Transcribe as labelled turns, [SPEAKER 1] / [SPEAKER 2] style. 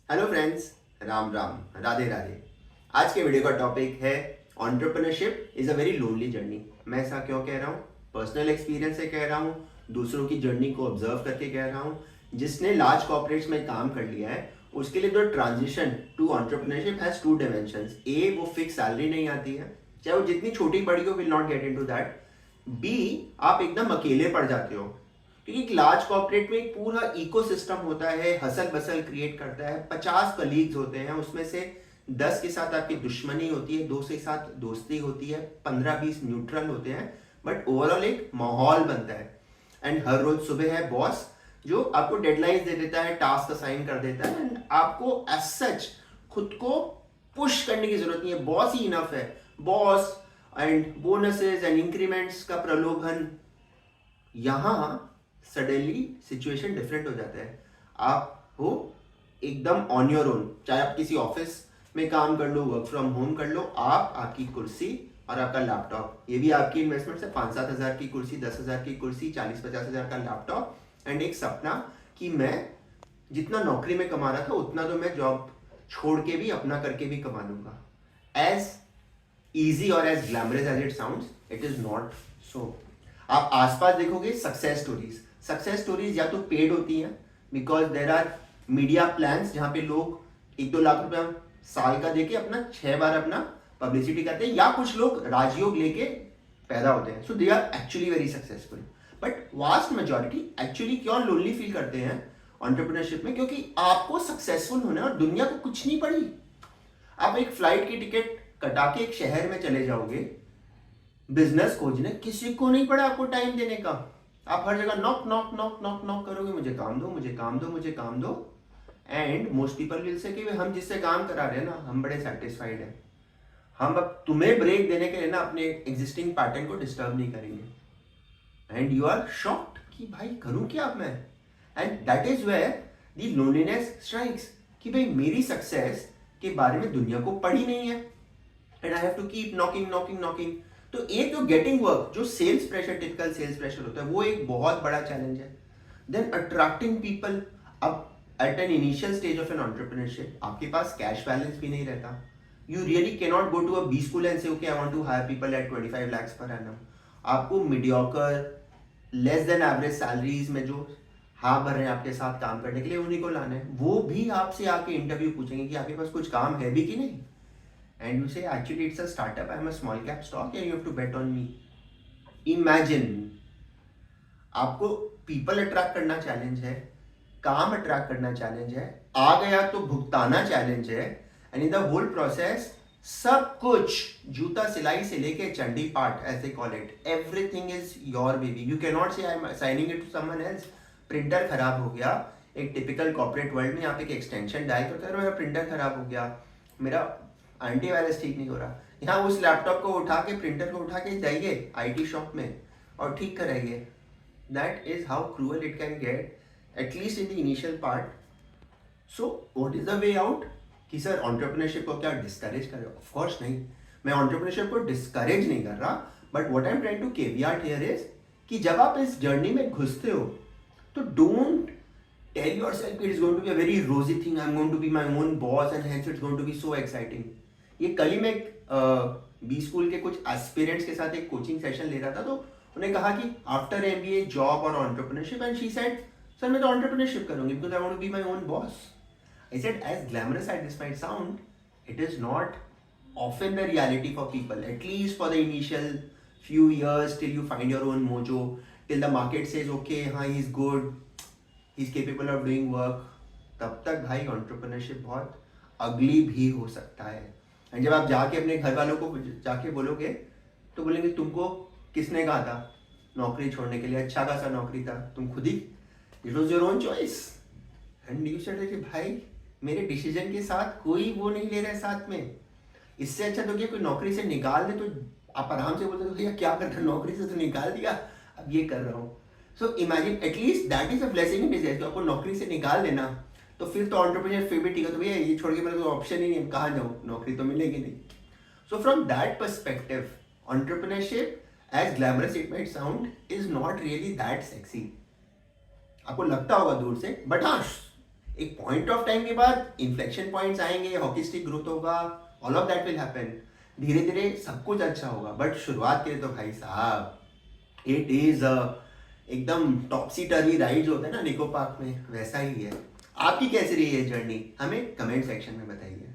[SPEAKER 1] Hello friends, Ram Ram, Radhe Radhe. आज के video का टॉपिक है entrepreneurship is a very lonely journey. मैं ऐसा क्यों कह रहा हूँ? पर्सनल एक्सपीरियंस से कह रहा हूँ, दूसरों की जर्नी को ऑब्जर्व करके कह रहा हूँ। जिसने लार्ज कॉर्पोरेट्स में काम कर लिया है उसके लिए जो transition to entrepreneurship has two dimensions. A, वो फिक्स सैलरी नहीं आती है, चाहे वो जितनी छोटी बड़ी हो, will not get into that. Be, आप एकदम अकेले पड़ जाते हो क्योंकि एक लार्ज कॉर्पोरेट में एक पूरा इकोसिस्टम होता है, हसल बसल क्रिएट करता है। 50 कलीग्स होते हैं, उसमें से 10 के साथ आपकी दुश्मनी होती है, 2 के साथ दोस्ती होती है, 15-20 न्यूट्रल होते हैं, बट ओवरऑल एक माहौल बनता है। एंड हर रोज सुबह है बॉस जो आपको डेडलाइंस दे देता है, टास्क असाइन कर देता है, एंड आपको एज सच खुद को पुश करने की जरूरत नहीं है, बॉस ही इनफ है। Boss and bonuses and increments का प्रलोभन, यहां सडनली सिचुएशन डिफरेंट हो जाता है। आप हो एकदम ऑन योर ओन, चाहे आप किसी ऑफिस में काम कर लो, वर्क फ्रॉम होम कर लो, आप, आपकी कुर्सी और आपका लैपटॉप। ये भी आपकी इन्वेस्टमेंट है, 5-7 हज़ार की कुर्सी, 10 हज़ार की कुर्सी, 40-50 हज़ार का लैपटॉप, एंड एक सपना कि मैं जितना नौकरी में कमा रहा था उतना तो मैं जॉब छोड़ के भी, अपना करके भी कमा लूंगा। एज easy और as glamorous as it sounds, it is not so। आप आसपास देखोगे सक्सेस स्टोरीज या तो पेड होती हैं because there are media plans जहां पे लोग 1-2 लाख रुपया साल का देके अपना 6 बार अपना पब्लिसिटी करते हैं, या कुछ लोग राजयोग लेके पैदा होते हैं, so they are actually very successful. But vast majority actually क्यों लोनली फील करते हैं एंटरप्रेन्योरशिप में? क्योंकि आपको सक्सेसफुल होना और दुनिया को कुछ नहीं पड़ी। आप एक फ्लाइट की टिकट कटा के एक शहर में चले जाओगे बिजनेस खोजने, किसी को नहीं पड़ा आपको टाइम देने का। आप हर जगह knock knock knock knock knock करोगे, मुझे काम दो, मुझे काम दो, मुझे काम दो, and most people will say कि हम जिससे काम करा रहे हैं ना, हम बड़े सेटिस्फाइड हैं, हम अब तुम्हें ब्रेक देने के लिए ना अपने एग्जिस्टिंग पैटर्न को डिस्टर्ब नहीं करेंगे। एंड यू आर शॉक्ड कि भाई करूं क्या अब मैं? And that is where the loneliness strikes कि भाई मेरी सक्सेस के बारे में दुनिया को पड़ी नहीं है, and I have to keep knocking knocking knocking. तो एक जो गेटिंग वर्क, जो sales pressure, typical sales pressure होता है, वो एक बहुत बड़ा चैलेंज है। Then attracting people. अब at an initial stage of an entrepreneurship आपके पास कैश बैलेंस भी नहीं रहता। You really can not go to a B school and say okay I want to hire people at 25 lakhs per annum. आपको mediocre, less than average salaries में जो हाँ भर रहे हैं आपके साथ काम करने के लिए, उन्हीं को लाना है। वो भी आपसे आके इंटरव्यू पूछेंगे कि आपके पास कुछ काम है भी कि नहीं, and you say actually it's a startup, I'm a small cap stock and you have to bet on me। Imagine, आपको पीपल अट्रैक्ट करना चैलेंज है, काम अट्रैक्ट करना चैलेंज है, आ गया तो भुगताना चैलेंज है, and in the whole process सब कुछ, जूता सिलाई से लेके चंडी पाठ, ऐसे call it, everything is your baby. You can not say I am signing it to someone else. Printer खराब हो गया, एक टिपिकल कॉर्पोरेट वर्ल्ड में आप एक एक्सटेंशन डायल करते हो, मेरा प्रिंटर खराब हो गया, मेरा एंटीवायरस ठीक नहीं हो रहा, यहाँ उस लैपटॉप को उठा के, प्रिंटर को उठा के जाइए आईटी शॉप में और ठीक कराइए। That is how cruel it can get, at least in the initial part. So what is the way out? कि सर एंटरप्रेन्योरशिप को क्या डिस्करेज कर रहे हो? ऑफ कोर्स नहीं, मैं एंटरप्रेन्योरशिप को डिस्करेज नहीं कर रहा, but what I am trying to caveat here is कि जब आप इस जर्नी में घुसते हो तो don't tell yourself it is going to be a very rosy thing, I'm going to be my own boss and hence it's going to be so exciting। ये कल ही मैं बी स्कूल के कुछ एस्पिरेंट्स के साथ एक कोचिंग सेशन ले रहा था, तो उन्हें कहा कि आफ्टर एमबीए जॉब और entrepreneurship, and she said sir मैं तो एंटरप्रेन्योरशिप करूंगी because I want to be my own boss. I said as glamorous as this might sound, it is not often the reality for people, at least for the initial few years till you find your own mojo, till the market says okay हाँ he is good, he is capable of doing work। तब तक भाई entrepreneurship बहुत अगली भी हो सकता है। एंड जब आप जाके अपने घर वालों को जाके बोलोगे तो बोलेंगे तुमको किसने कहा था नौकरी छोड़ने के लिए, अच्छा खासा नौकरी था, तुम खुद ही, it was your own choice. And you said कि भाई मेरे डिसीजन के साथ कोई वो नहीं ले रहे साथ में, इससे अच्छा तो क्या कोई नौकरी से निकाल दे तो आप आराम से बोलते भैया क्या करते, नौकरी से तो निकाल दिया, अब ये कर रहा हूँ। So imagine, at least that is a blessing in disguise. तो आपको नौकरी से निकाल देना तो फिर तो एंटरप्रेन्योर फिर भी ठीक है, तो भैया ये छोड़ के मेरे को ऑप्शन ही नहीं, कहाँ जाऊँ, नौकरी तो मिलेगी नहीं। So from that perspective entrepreneurship as glamorous it might sound is not really that sexy. आपको लगता होगा दूर से, बट हाँ एक पॉइंट ऑफ टाइम के बाद इन्फ्लेक्शन पॉइंट्स आएंगे, हॉकी स्टिक ग्रोथ होगा, all of that will happen. धीरे धीरे सब कुछ अच्छा होगा, बट शुरुआत के लिए तो भाई साहब इट इज एकदम टॉपसी टर्वी राइड जो होता है ना निको पार्क में, वैसा ही है। आपकी कैसी रही है जर्नी, हमें कमेंट सेक्शन में बताइए।